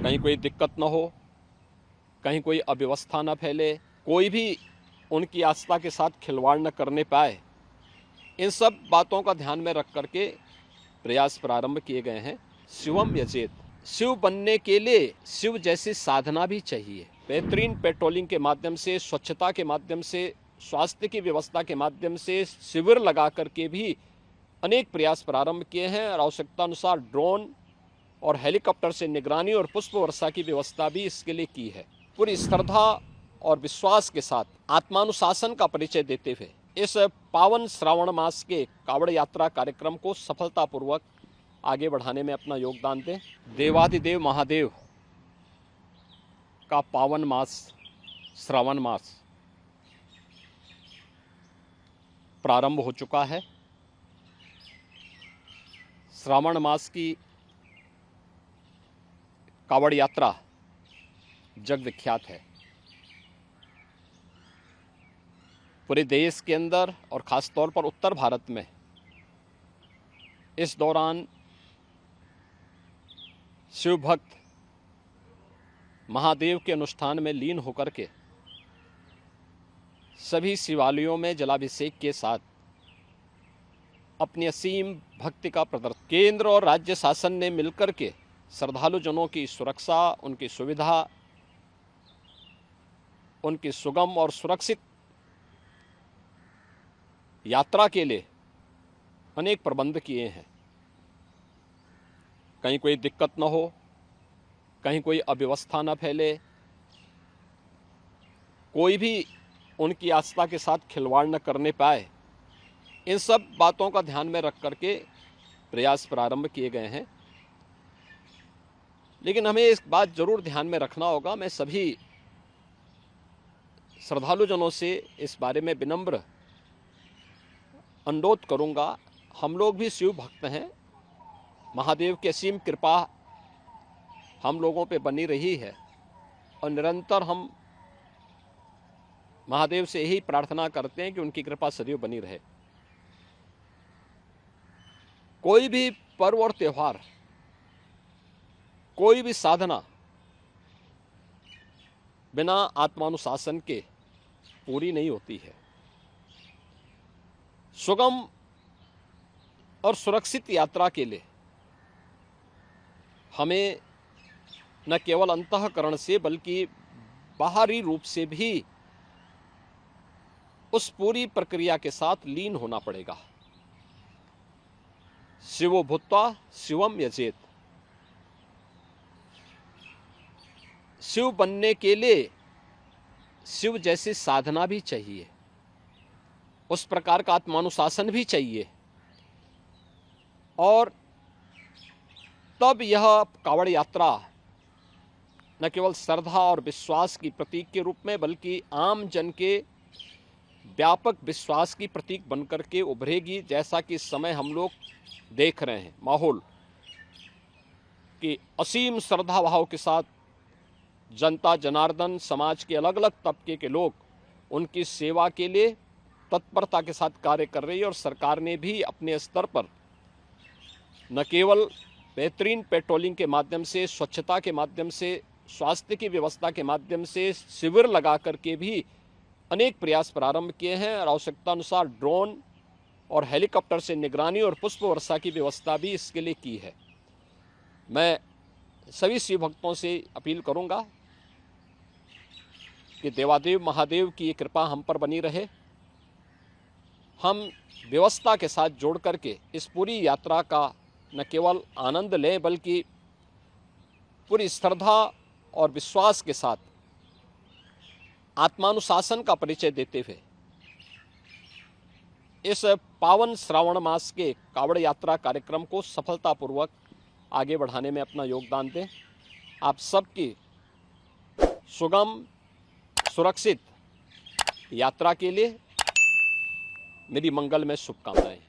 कहीं कोई दिक्कत न हो, कहीं कोई अव्यवस्था न फैले, कोई भी उनकी आस्था के साथ खिलवाड़ न करने पाए, इन सब बातों का ध्यान में रख करके प्रयास प्रारंभ किए गए हैं। शिवम यजेत, शिव बनने के लिए शिव जैसी साधना भी चाहिए। बेहतरीन पेट्रोलिंग के माध्यम से, स्वच्छता के माध्यम से, स्वास्थ्य की व्यवस्था के माध्यम से शिविर लगा करके भी अनेक प्रयास प्रारंभ किए हैं और आवश्यकता अनुसार ड्रोन और हेलीकॉप्टर से निगरानी और पुष्प वर्षा की व्यवस्था भी इसके लिए की है। पूरी श्रद्धा और विश्वास के साथ आत्मानुशासन का परिचय देते हुए इस पावन श्रावण मास के कावड़ यात्रा कार्यक्रम को सफलतापूर्वक आगे बढ़ाने में अपना योगदान दें। देवाधिदेव महादेव का पावन मास श्रावण मास प्रारंभ हो चुका है। श्रावण मास की कावड़ यात्रा जग विख्यात है। पूरे देश के अंदर और ख़ास तौर पर उत्तर भारत में इस दौरान शिव भक्त महादेव के अनुष्ठान में लीन होकर के सभी शिवालयों में जलाभिषेक के साथ अपनी असीम भक्ति का प्रदर्शन। केंद्र और राज्य शासन ने मिलकर के श्रद्धालु जनों की सुरक्षा, उनकी सुविधा, उनकी सुगम और सुरक्षित यात्रा के लिए अनेक प्रबंध किए हैं। कहीं कोई दिक्कत न हो, कहीं कोई अव्यवस्था न फैले, कोई भी उनकी आस्था के साथ खिलवाड़ न करने पाए, इन सब बातों का ध्यान में रख करके प्रयास प्रारंभ किए गए हैं। लेकिन हमें एक बात जरूर ध्यान में रखना होगा। मैं सभी श्रद्धालु जनों से इस बारे में विनम्र अनुरोध करूंगा। हम लोग भी शिव भक्त हैं, महादेव की असीम कृपा हम लोगों पे बनी रही है और निरंतर हम महादेव से यही प्रार्थना करते हैं कि उनकी कृपा सदैव बनी रहे। कोई भी पर्व और त्यौहार, कोई भी साधना बिना आत्मानुशासन के पूरी नहीं होती है। सुगम और सुरक्षित यात्रा के लिए हमें न केवल अंतःकरण से बल्कि बाहरी रूप से भी उस पूरी प्रक्रिया के साथ लीन होना पड़ेगा। शिवो भूत्वा शिवम यजेत, शिव बनने के लिए शिव जैसी साधना भी चाहिए, उस प्रकार का आत्मानुशासन भी चाहिए और तब यह कावड़ यात्रा न केवल श्रद्धा और विश्वास की प्रतीक के रूप में बल्कि आम जन के व्यापक विश्वास की प्रतीक बनकर के उभरेगी। जैसा कि इस समय हम लोग देख रहे हैं माहौल कि असीम श्रद्धा भाव के साथ जनता जनार्दन समाज के अलग अलग तबके के लोग उनकी सेवा के लिए तत्परता के साथ कार्य कर रही है और सरकार ने भी अपने स्तर पर न केवल बेहतरीन पेट्रोलिंग के माध्यम से, स्वच्छता के माध्यम से, स्वास्थ्य की व्यवस्था के माध्यम से शिविर लगा करके भी अनेक प्रयास प्रारंभ किए हैं और आवश्यकता अनुसार ड्रोन और हेलीकॉप्टर से निगरानी और पुष्प वर्षा की व्यवस्था भी इसके लिए की है। मैं सभी शिव भक्तों से अपील करूंगा कि देवादेव महादेव की ये कृपा हम पर बनी रहे। हम व्यवस्था के साथ जोड़ करके इस पूरी यात्रा का न केवल आनंद लें बल्कि पूरी श्रद्धा और विश्वास के साथ आत्मानुशासन का परिचय देते हुए इस पावन श्रावण मास के कावड़ यात्रा कार्यक्रम को सफलतापूर्वक आगे बढ़ाने में अपना योगदान दें। आप सबकी सुगम सुरक्षित यात्रा के लिए मेरी मंगलमय शुभकामनाएं।